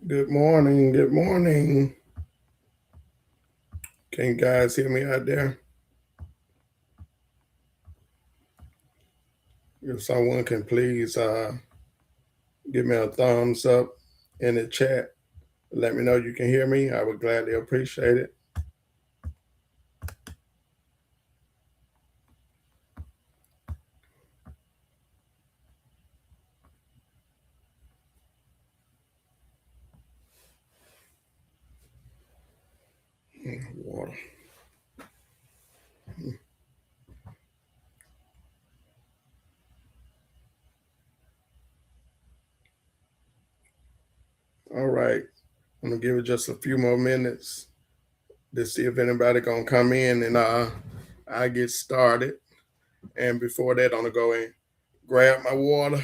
Good morning. Good morning. Can you guys hear me out there? If someone can please give me a thumbs up in the chat, let me know you can hear me. I would gladly appreciate it. Water. All right. I'm gonna give it just a few more minutes to see if anybody gonna come in and I get started. And before that, I'm gonna go and grab my water.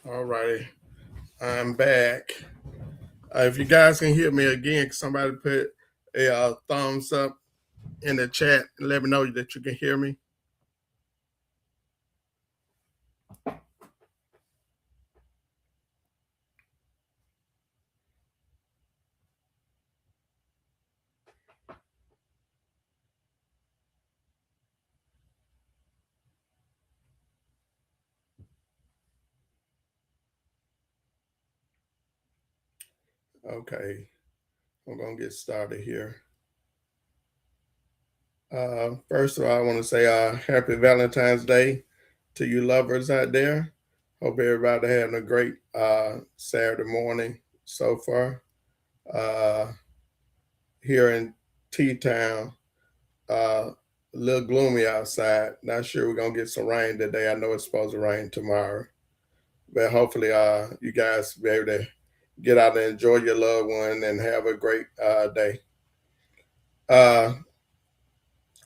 All righty. I'm back. If you guys can hear me again, somebody put a thumbs up in the chat and let me know that you can hear me. Okay, I'm gonna get started here. First of all, I want to say happy Valentine's Day to you lovers out there. Hope everybody having a great Saturday morning so far. Uh, Here in T Town, a little gloomy outside. Not sure we're gonna get some rain today. I know it's supposed to rain tomorrow, but hopefully, you guys be able to get out and enjoy your loved one and have a great day. Uh,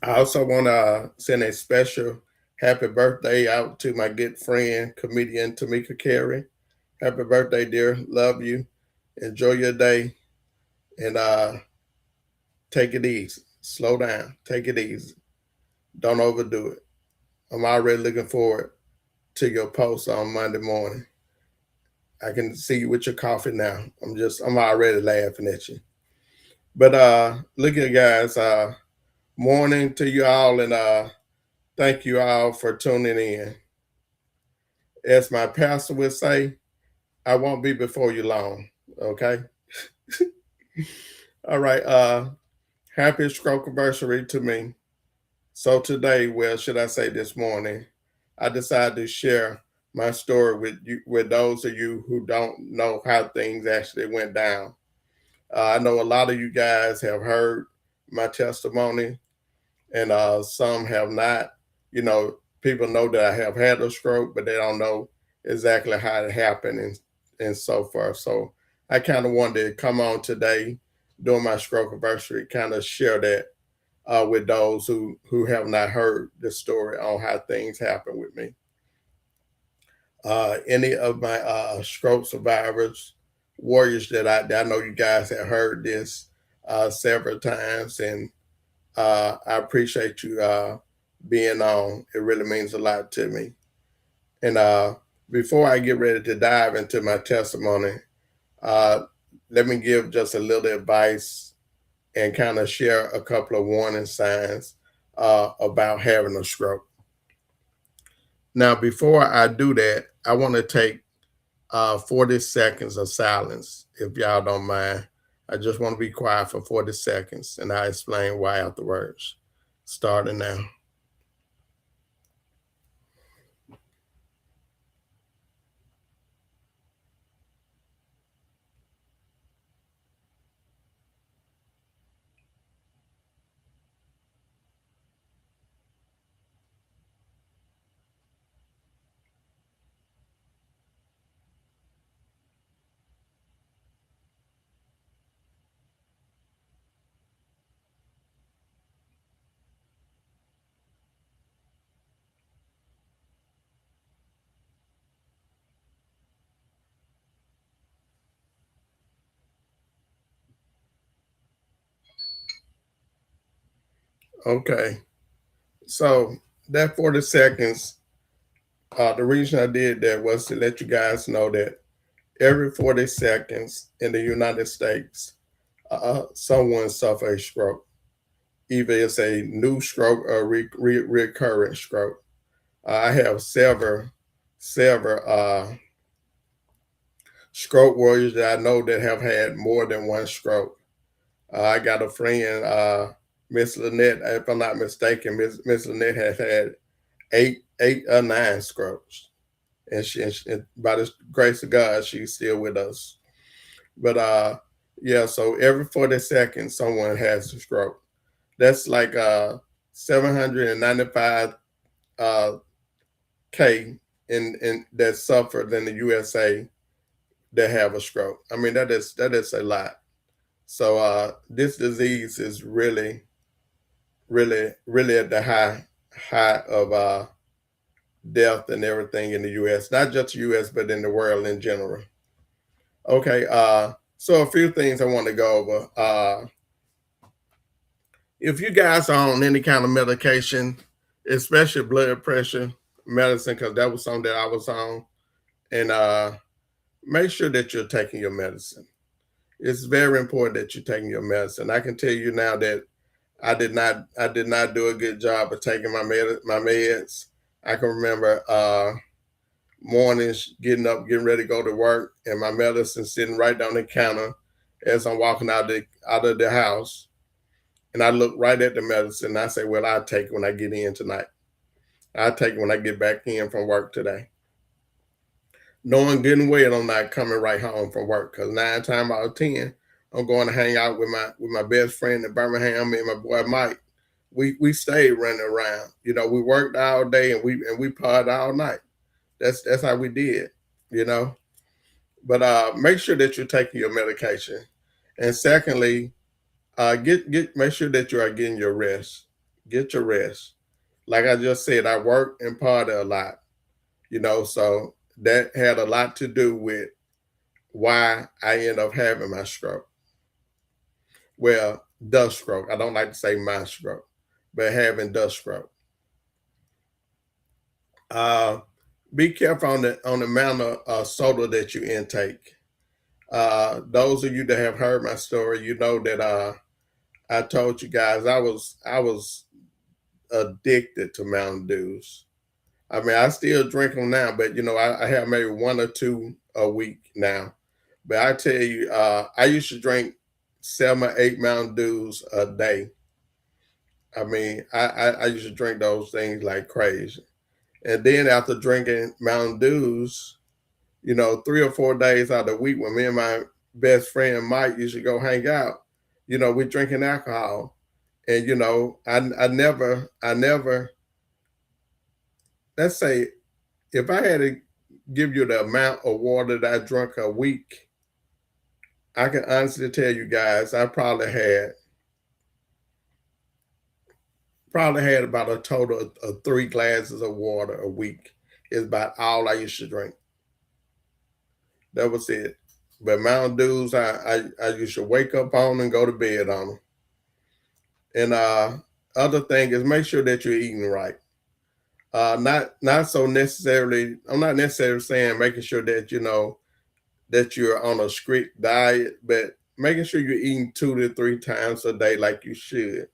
I also want to send a special happy birthday out to my good friend, comedian Tamika Carey. Happy birthday, dear. Love you. Enjoy your day and take it easy. Slow down. Take it easy. Don't overdo it. I'm already looking forward to your post on Monday morning. I can see you with your coffee now. I'm already laughing at you. But look at guys, morning to you all and thank you all for tuning in. As my pastor would say, I won't be before you long. Okay. All right. Happy Strokeaversary to me. So today, well, should I say this morning, I decided to share my story with you, with those of you who don't know how things actually went down. I know a lot of you guys have heard my testimony, and some have not. You know, people know that I have had a stroke, but they don't know exactly how it happened and so forth. So I kind of wanted to come on today during my stroke anniversary, kind of share that with those who have not heard the story on how things happen with me. Any of my stroke survivors, warriors that I know you guys have heard this several times, and I appreciate you being on. It really means a lot to me. And before I get ready to dive into my testimony, uh, let me give just a little advice and kind of share a couple of warning signs about having a stroke. Now, before I do that, I want to take 40 seconds of silence, if y'all don't mind. I just want to be quiet for 40 seconds and I'll explain why afterwards. Starting now. Okay. So that 40 seconds, the reason I did that was to let you guys know that every 40 seconds in the United States, someone suffers a stroke. Either it's a new stroke or recurrent stroke. I have several stroke warriors that I know that have had more than one stroke. I got a friend, Miss Lynette, if I'm not mistaken, Miss Lynette has had eight or nine strokes, and by the grace of God, she's still with us. But yeah, so every 40 seconds, someone has a stroke. That's like 795 uh, K in that suffered in the USA that have a stroke. I mean that is a lot. So this disease is really at the high of death and everything in the U.S. Not just the U.S. but in the world in general. Okay, so a few things I want to go over. If you guys are on any kind of medication, especially blood pressure medicine, because that was something that I was on, and make sure that you're taking your medicine. It's very important that you're taking your medicine. I can tell you now that I did not do a good job of taking my meds. I can remember mornings getting up, getting ready to go to work, and my medicine sitting right down the counter as I'm walking out of the house. And I look right at the medicine and I say, well, I'll take it when I get in tonight. I'll take it when I get back in from work today. Knowing good and well I'm not coming right home from work because 9 times out of 10, I'm going to hang out with my best friend in Birmingham and my boy Mike. We stayed running around. We worked all day and we partied all night. That's how we did. You know. But make sure that you're taking your medication, and secondly, get make sure that you are getting your rest. Get your rest. Like I just said, I work and party a lot. So that had a lot to do with why I end up having my stroke. Well, the stroke. I don't like to say my stroke, but having the stroke. Uh, be careful on the amount of soda that you intake. Those of you that have heard my story, you know that I told you guys I was addicted to Mountain Dews. I mean, I still drink them now, but I have maybe one or two a week now. But I tell you, I used to drink 7 or 8 Mountain Dews a day. I mean, I used to drink those things like crazy. And then after drinking Mountain Dews, 3 or 4 days out of the week when me and my best friend Mike used to go hang out, we drinking alcohol. And I never, let's say if I had to give you the amount of water that I drank a week, I can honestly tell you guys I probably had about a total of 3 glasses of water a week. Is about all I used to drink. That was it. But Mountain Dews, I used to wake up on and go to bed on them. And other thing is make sure that you're eating right. Not so necessarily. I'm not necessarily saying making sure that that you're on a strict diet, but making sure you're eating 2 to 3 times a day like you should,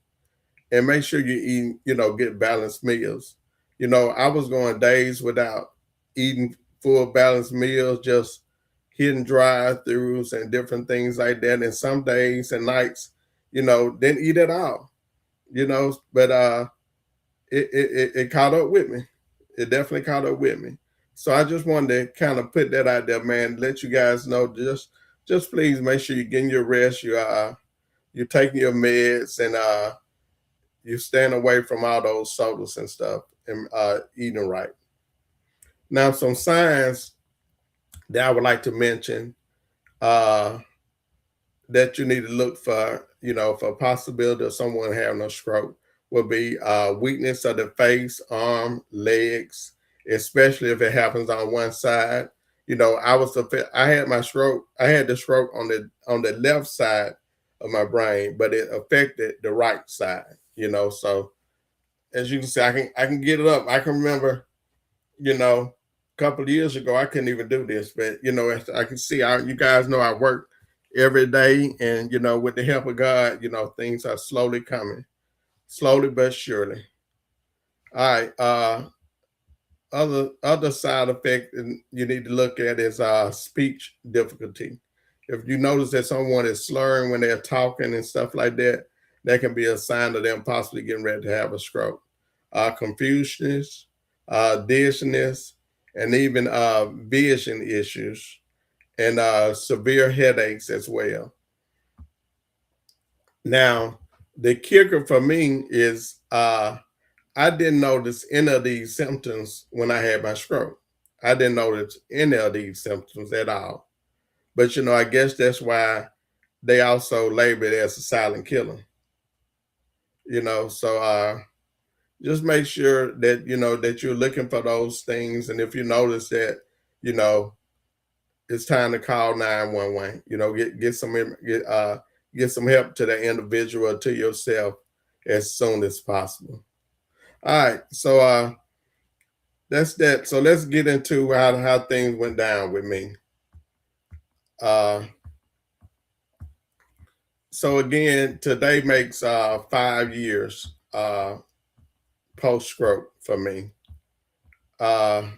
and make sure you eat get balanced meals. I was going days without eating full balanced meals, just hitting drive-throughs and different things like that. And some days and nights, didn't eat at all. But it caught up with me. It definitely caught up with me. So I just wanted to kind of put that out there, man. Let you guys know. Just please make sure you're getting your rest. You're taking your meds, and you're staying away from all those sodas and stuff, and eating right. Now, some signs that I would like to mention uh, that you need to look for, for a possibility of someone having a stroke would be weakness of the face, arm, legs, especially if it happens on one side. I had my stroke. I had the stroke on the left side of my brain, but it affected the right side. So as you can see, I can get it up. I can remember, a couple of years ago, I couldn't even do this, but as I can see, you guys know I work every day, and with the help of God, things are slowly coming, slowly but surely. All right. Other side effect you need to look at is speech difficulty. If you notice that someone is slurring when they're talking and stuff like that, that can be a sign of them possibly getting ready to have a stroke. Confusions, dizziness, and even vision issues, and severe headaches as well. Now, the kicker for me is I didn't notice any of these symptoms when I had my stroke. I didn't notice any of these symptoms at all. But I guess that's why they also label it as a silent killer. So just make sure that that you're looking for those things, and if you notice that, you know it's time to call 911. Get some help to the individual or to yourself as soon as possible. All right, so that's that. So let's get into how things went down with me. Uh, so again, today makes 5 years post stroke for me. Uh,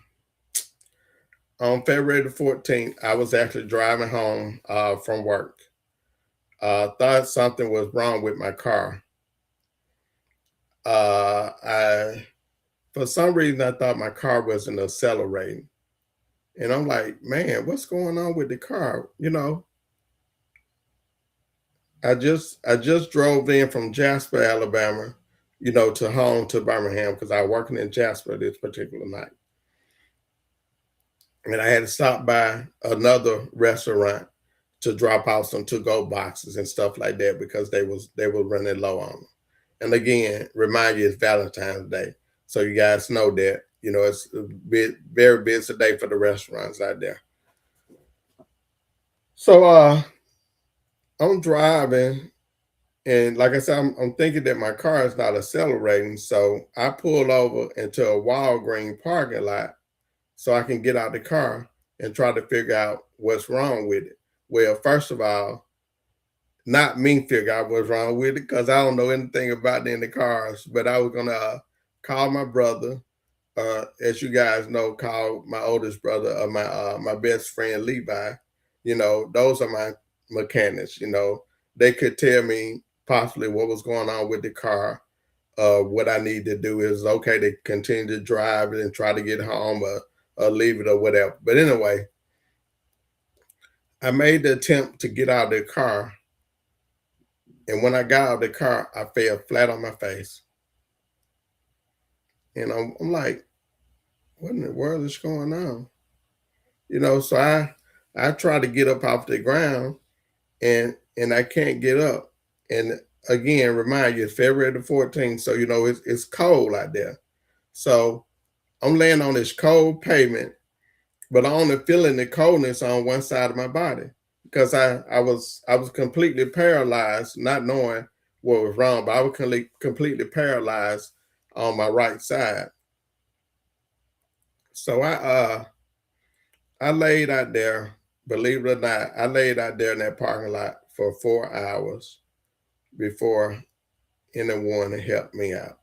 on February the 14th, I was actually driving home from work. Thought something was wrong with my car. I For some reason I thought my car wasn't accelerating, and I'm like, man, what's going on with the car? I just drove in from Jasper, Alabama, to home to Birmingham because I was working in Jasper this particular night. And I had to stop by another restaurant to drop off some to-go boxes and stuff like that because they were running low on them. And again, remind you it's Valentine's Day. So you guys know that, it's a very busy day for the restaurants out there. So I'm driving. And like I said, I'm thinking that my car is not accelerating. So I pulled over into a Walgreens parking lot so I can get out the car and try to figure out what's wrong with it. Well, first of all, not me figure out what's wrong with it because I don't know anything about any cars, but I was going to call my brother. As you guys know, call my oldest brother or my best friend Levi. Those are my mechanics. They could tell me possibly what was going on with the car. What I need to do is okay to continue to drive it and try to get home, or leave it or whatever. But anyway, I made the attempt to get out of the car, and when I got out of the car, I fell flat on my face, and I'm like, what in the world is going on? So I try to get up off the ground, and I can't get up. And again, remind you, it's February the 14th, so it's cold out there. So I'm laying on this cold pavement, but I'm only feeling the coldness on one side of my body because I was completely paralyzed, not knowing what was wrong, but I was completely paralyzed on my right side. So I laid out there, believe it or not, I laid out there in that parking lot for 4 hours before anyone helped me out.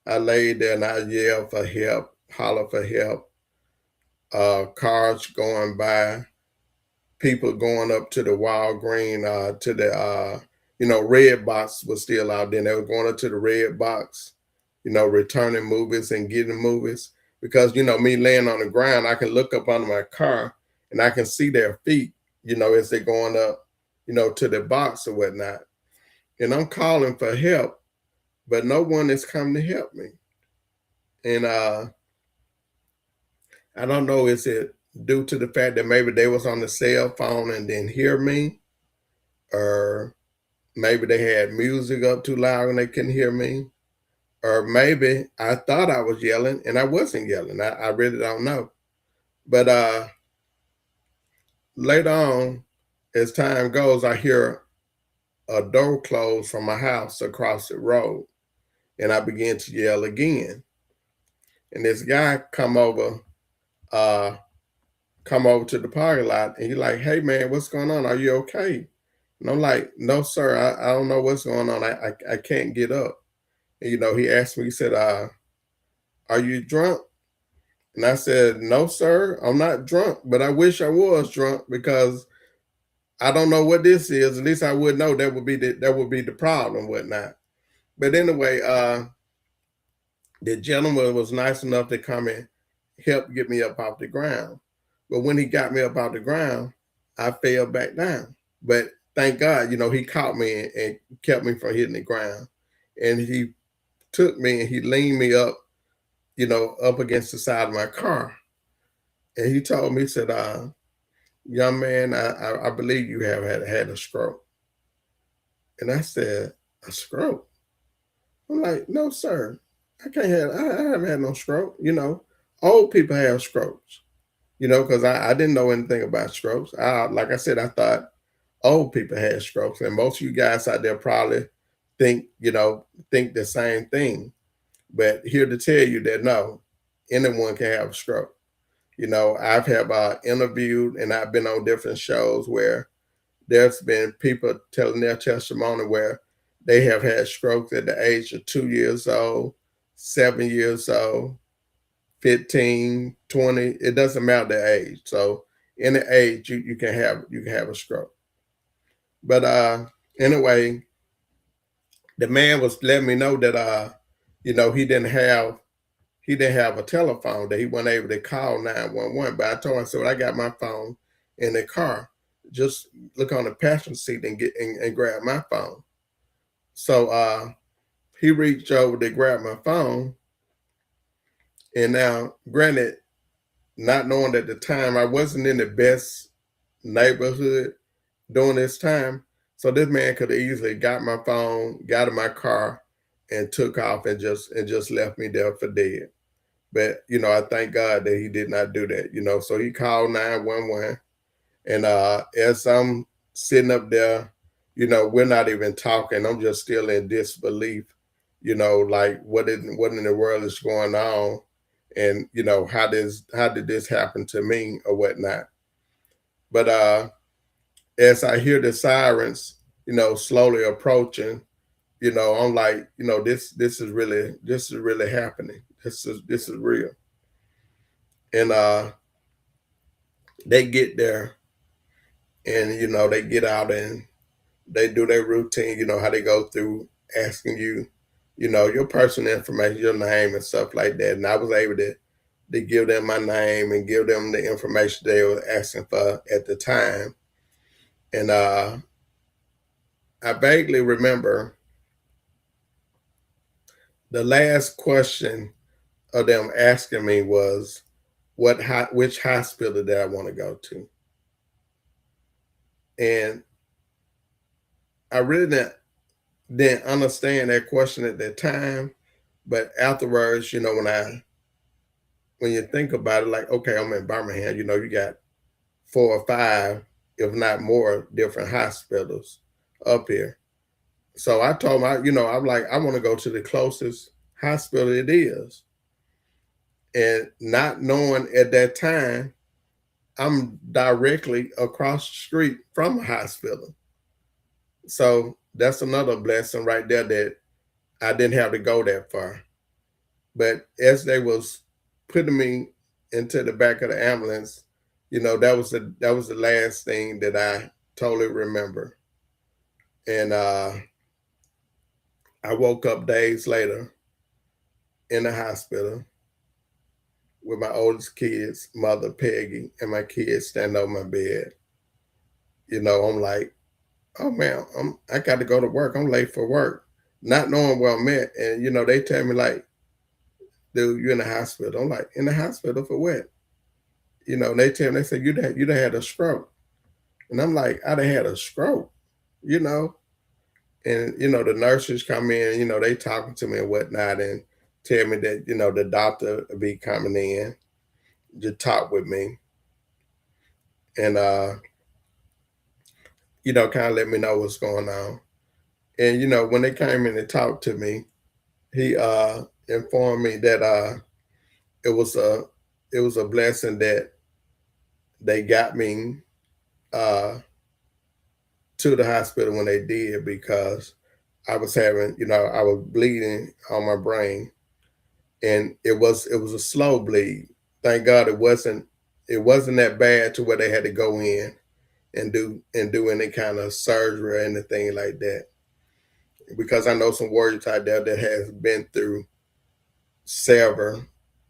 I laid there and I yelled for help, hollered for help, cars going by, people going up to the Walgreen, to the red box was still out there. They were going up to the red box, returning movies and getting movies. Because me laying on the ground, I can look up under my car and I can see their feet, as they're going up, to the box or whatnot. And I'm calling for help, but no one is coming to help me. And I don't know, is it due to the fact that maybe they was on the cell phone and didn't hear me, or maybe they had music up too loud and they couldn't hear me, or maybe I thought I was yelling and I wasn't yelling. I really don't know. But later on, as time goes, I hear a door close from my house across the road. and I began to yell again. And this guy uh, come over to the parking lot, and he's like, "Hey man, what's going on? Are you okay?" And I'm like, "No, sir, I don't know what's going on. I can't get up." And, he asked me, he said, "Are you drunk?" And I said, "No, sir, I'm not drunk, but I wish I was drunk because I don't know what this is. At least I would know that would be the problem, whatnot." But anyway, the gentleman was nice enough to come and help get me up off the ground. But when he got me up off the ground, I fell back down. But thank God, he caught me and kept me from hitting the ground. And he took me and he leaned me up, up against the side of my car. And he told me, he said, "Young man, I believe you have had a stroke." And I said, "A stroke?" I'm like, "No, sir. I haven't had no stroke. Old people have strokes, because I didn't know anything about strokes. Like I said, I thought old people had strokes. And most of you guys out there probably think, think the same thing. But here to tell you that no, anyone can have a stroke. I've have interviewed and I've been on different shows where there's been people telling their testimony where they have had strokes at the age of 2 years old, 7 years old, 15, 20. It doesn't matter the age. So any age you can have a stroke. But anyway, the man was letting me know that he didn't have a telephone, that he wasn't able to call 911. But I told him, so I got my phone in the car. Just look on the passenger seat and and grab my phone. So he reached over to grab my phone. And now, granted, not knowing at the time I wasn't in the best neighborhood during this time. So this man could have easily got my phone, got in my car, and took off and just left me there for dead. But I thank God that he did not do that. So he called 911, and as I'm sitting up there, we're not even talking. I'm just still in disbelief. Like what in the world is going on, and how did this happen to me or whatnot. But as I hear the sirens, slowly approaching, I'm like, this is really happening. This is real. And they get there, and they get out and they do their routine. How they go through asking you, your personal information, your name and stuff like that. And I was able to give them my name and give them the information they were asking for at the time. And I vaguely remember the last question of them asking me was which hospital did I want to go to. And I really didn't understand that question at that time, but afterwards, when you think about it, like, okay, I'm in Birmingham, you got 4 or 5, if not more, different hospitals up here. So I told him, I'm like, I want to go to the closest hospital it is. And not knowing at that time, I'm directly across the street from a hospital. So that's another blessing right there, that I didn't have to go that far. But as they was putting me into the back of the ambulance, that was the last thing that I totally remember. And I woke up days later in the hospital with my oldest kid's mother, Peggy, and my kids standing on my bed. I'm like, oh man, I got to go to work. I'm late for work, not knowing where I'm at. And they tell me like, dude, you're in the hospital. I'm like, in the hospital for what? And they tell me, they say, you done had a stroke. And I'm like, I done had a stroke, you know. And the nurses come in, they talking to me and whatnot, and tell me that the doctor will be coming in to talk with me, and kind of let me know what's going on. And when they came in and talked to me, he informed me that it was a it was a blessing that they got me uh, to the hospital when they did, because I was having, I was bleeding on my brain, and it was a slow bleed. Thank God it wasn't that bad to where they had to go in and do any kind of surgery or anything like that. Because I know some warriors out there that has been through several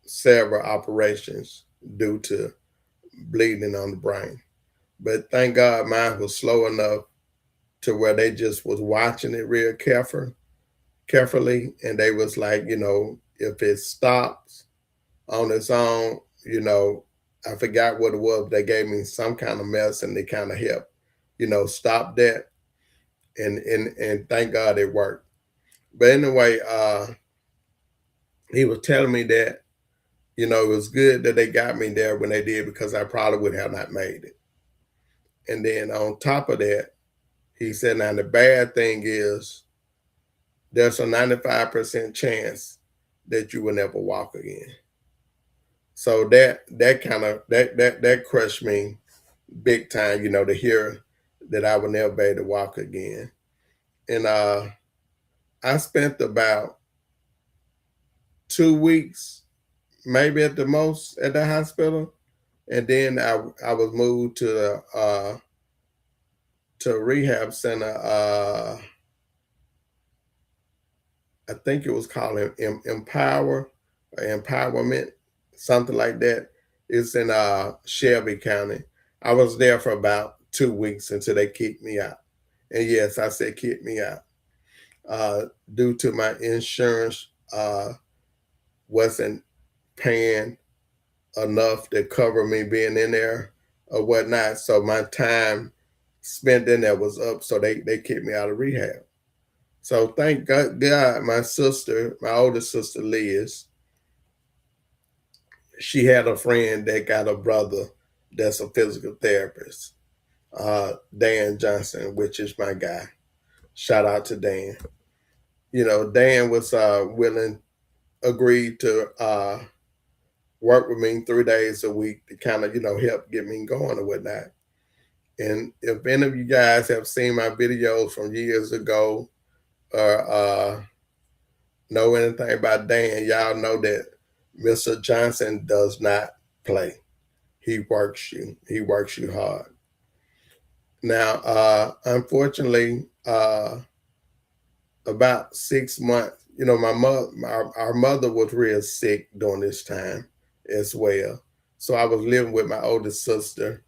several operations due to bleeding on the brain. But thank God mine was slow enough to where they just was watching it real carefully, and they was like, if it stops on its own, I forgot what it was. They gave me some kind of medicine that kind of helped, stop that, and thank God it worked. But anyway, he was telling me that it was good that they got me there when they did, because I probably would have not made it. And then on top of that, he said, now the bad thing is there's a 95% chance that you will never walk again. So that kind of that crushed me big time, to hear that I would never be able to walk again. And I spent about 2 weeks, maybe at the most, at the hospital, and then I was moved to a rehab center. I think it was called Empower or Empowerment, something like that. It's in Shelby County. I was there for about 2 weeks until they kicked me out. And yes, I said kick me out. Due to my insurance wasn't paying enough to cover me being in there or whatnot. So my time spent in there was up. So they kicked me out of rehab. So thank God, my older sister Liz, she had a friend that got a brother that's a physical therapist, Dan Johnson, which is my guy. Shout out to Dan. Dan was willing, agreed to work with me 3 days a week to kind of, help get me going or whatnot. And if any of you guys have seen my videos from years ago or know anything about Dan, y'all know that Mr. Johnson does not play. He works you. He works you hard. Now, unfortunately, about 6 months, our mother was real sick during this time as well. So I was living with my oldest sister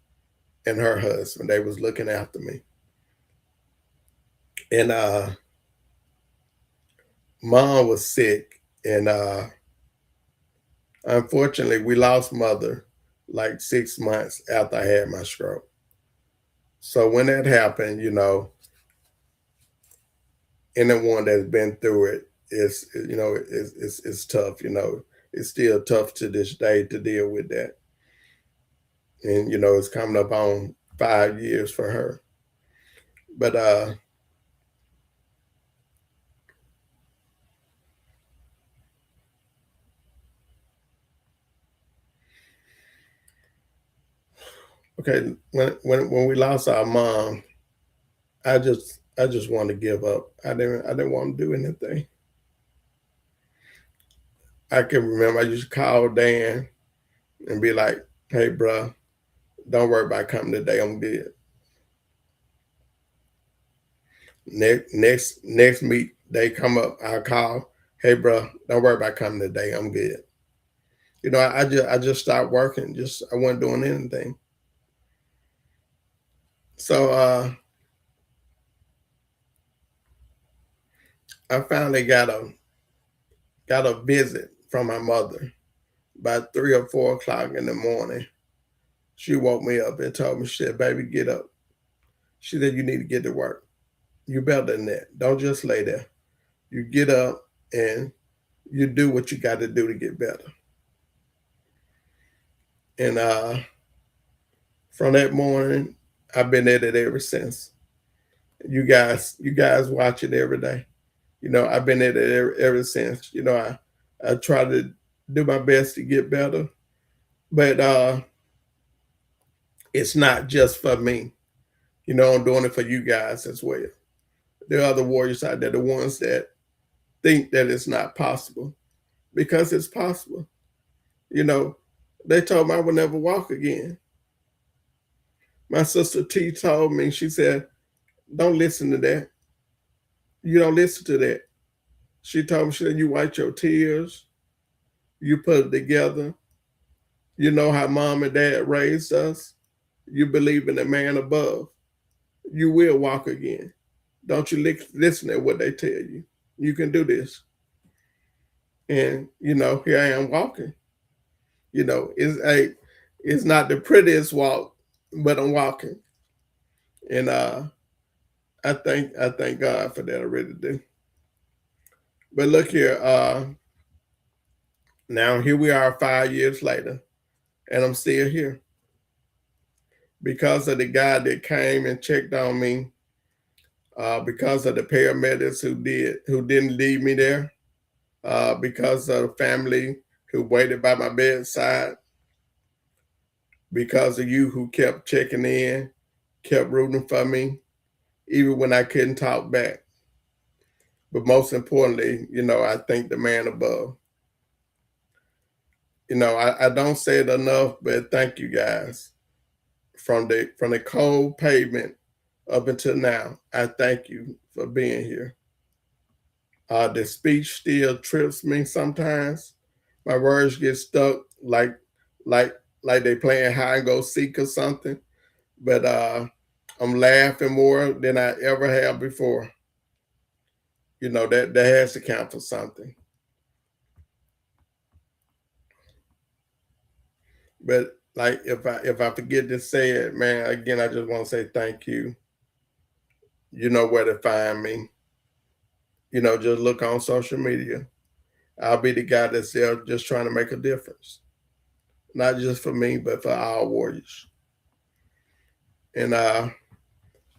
and her husband. They was looking after me. And mom was sick, and unfortunately we lost mother like 6 months after I had my stroke. So when that happened, anyone that's been through it is, it's tough. It's still tough to this day to deal with that. And it's coming up on 5 years for her. But okay, when we lost our mom, I just wanted to give up. I didn't want to do anything. I can remember I used to call Dan and be like, "Hey, bro, don't worry about coming today. I'm good." Next meet they come up, I call, "Hey, bro, don't worry about coming today. I'm good." I just stopped working. Just I wasn't doing anything. So I finally got a visit from my mother about 3 or 4 o'clock in the morning. She woke me up and told me, she said, "Baby, get up." She said, "You need to get to work. You better than that. Don't just lay there. You get up and you do what you got to do to get better." And from that morning, I've been at it ever since. You guys watch it every day. I've been at it ever since. I try to do my best to get better, but it's not just for me. I'm doing it for you guys as well. There are other warriors out there, the ones that think that it's not possible, because it's possible. You know, they told me I would never walk again. My sister T told me, she said, don't listen to that. You don't listen to that. She told me, she said, you wipe your tears, you put it together. You know how mom and dad raised us. You believe in the man above. You will walk again. Don't you listen to what they tell you. You can do this. And, here I am walking. It's not the prettiest walk, but I'm walking. And I thank God for that. I really do. But look here, now here we are 5 years later, and I'm still here because of the guy that came and checked on me, because of the paramedics who didn't leave me there, because of the family who waited by my bedside, because of you who kept checking in, kept rooting for me, even when I couldn't talk back. But most importantly, I thank the man above. I don't say it enough, but thank you guys. From the cold pavement up until now, I thank you for being here. The speech still trips me sometimes. My words get stuck like like they playing hide and go seek or something. But I'm laughing more than I ever have before. That has to count for something. But like if I forget to say it, man, again, I just want to say thank you. You know where to find me. Just look on social media. I'll be the guy that's there just trying to make a difference. Not just for me, but for our warriors. And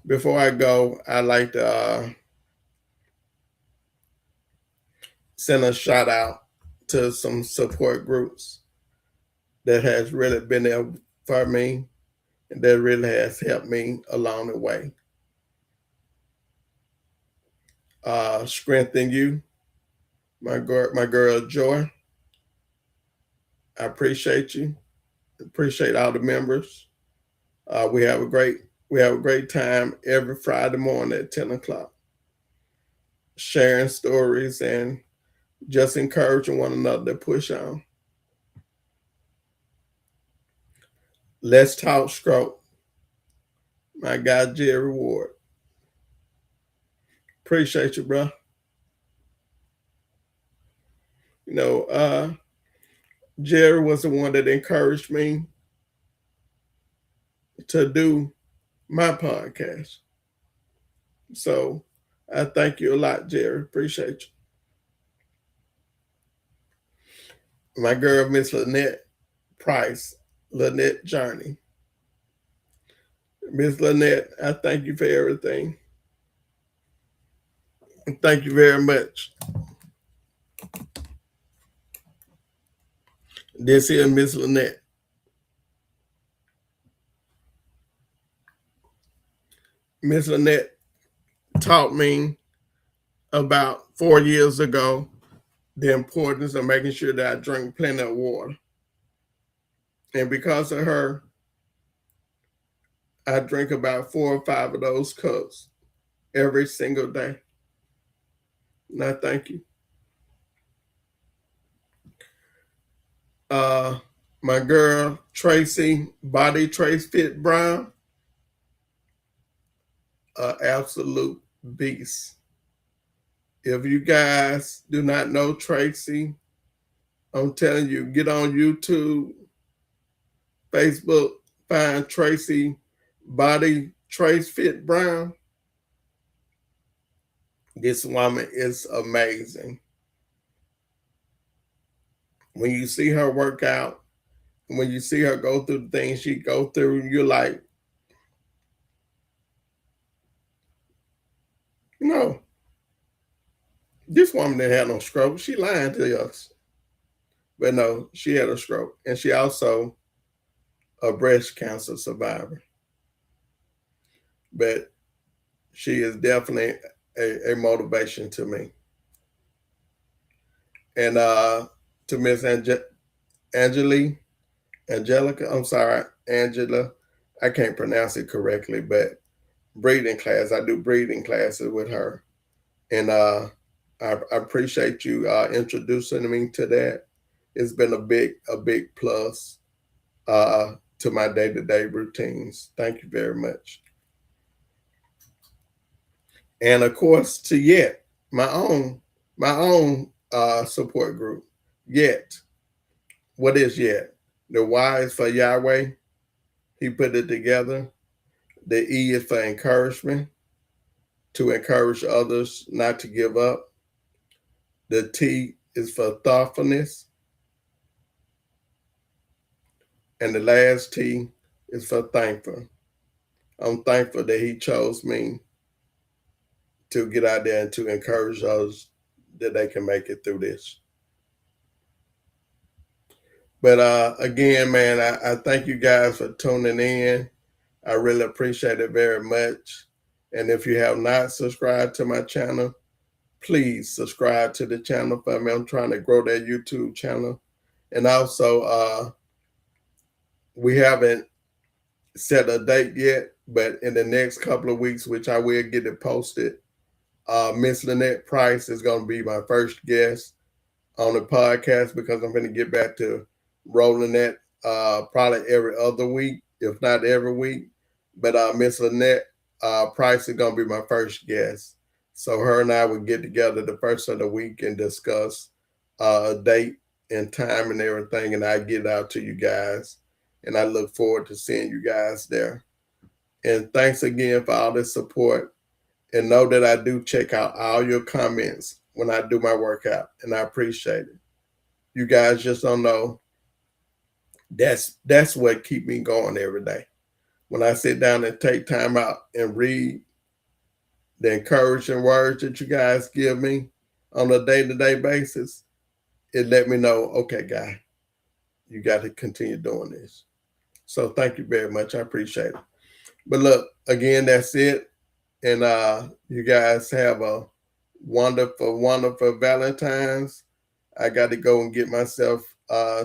before I go, I'd like to send a shout out to some support groups that has really been there for me and that really has helped me along the way. Strengthen You, my girl Joy. I appreciate you. Appreciate all the members. We have a great time every Friday morning at 10 o'clock, sharing stories and just encouraging one another to push on. Let's talk stroke. My guy Jerry Ward. Appreciate you, bro. You know, Jerry was the one that encouraged me to do my podcast. So I thank you a lot, Jerry. Appreciate you. My girl, Miss Lynette Price, Lynette Journey. Miss Lynette, I thank you for everything. Thank you very much. This here, Miss Lynette. Miss Lynette taught me about 4 years ago the importance of making sure that I drink plenty of water. And because of her, I drink about 4 or 5 of those cups every single day. And I thank you. Uh, my girl Tracy, Body Trace Fit Brown, absolute beast. If you guys do not know Tracy, I'm telling you, get on YouTube, Facebook, find Tracy Body Trace Fit Brown. This woman is amazing. When you see her work out, when you see her go through the things she go through, you're like, no, This woman didn't have no stroke. She lying to us. But no, she had a stroke. And she also a breast cancer survivor. But she is definitely a motivation to me. And to Miss Angelique, Angelica, I'm sorry, Angela, I can't pronounce it correctly, but breathing class, I do breathing classes with her. And I appreciate you introducing me to that. It's been a big plus to my day-to-day routines. Thank you very much. And of course to Yet, my own support group. Yet, what is Yet? The Y is for Yahweh. He put it together. The E is for encouragement, to encourage others not to give up. The T is for thoughtfulness. And the last T is for thankful. I'm thankful that he chose me to get out there and to encourage others that they can make it through this. But again, man, I thank you guys for tuning in. I really appreciate it very much. And if you have not subscribed to my channel, please subscribe to the channel for me. I'm trying to grow that YouTube channel. And also, we haven't set a date yet, but in the next couple of weeks, which I will get it posted, Miss Lynette Price is going to be my first guest on the podcast because I'm going to get back to rolling that probably every other week, if not every week. But Miss Lynette Price is going to be my first guest. So her and I will get together the first of the week and discuss a date and time and everything, and I get it out to you guys. And I look forward to seeing you guys there. And thanks again for all the support. And know that I do check out all your comments when I do my workout, and I appreciate it. You guys just don't know. That's what keep me going every day. When I sit down and take time out and read the encouraging words that you guys give me on a day-to-day basis, it let me know, okay, guy, you got to continue doing this. So thank you very much. I appreciate it. But look, again, that's it. And you guys have a wonderful, wonderful Valentine's. I got to go and get myself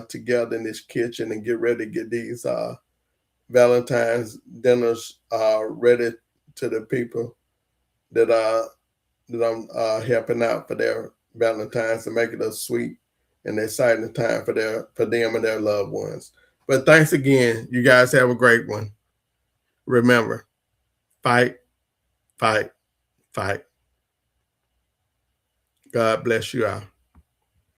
together in this kitchen and get ready to get these Valentine's dinners ready to the people that I'm helping out for their Valentine's to make it a sweet and exciting time for them and their loved ones. But thanks again. You guys have a great one. Remember, fight, fight, fight. God bless you all.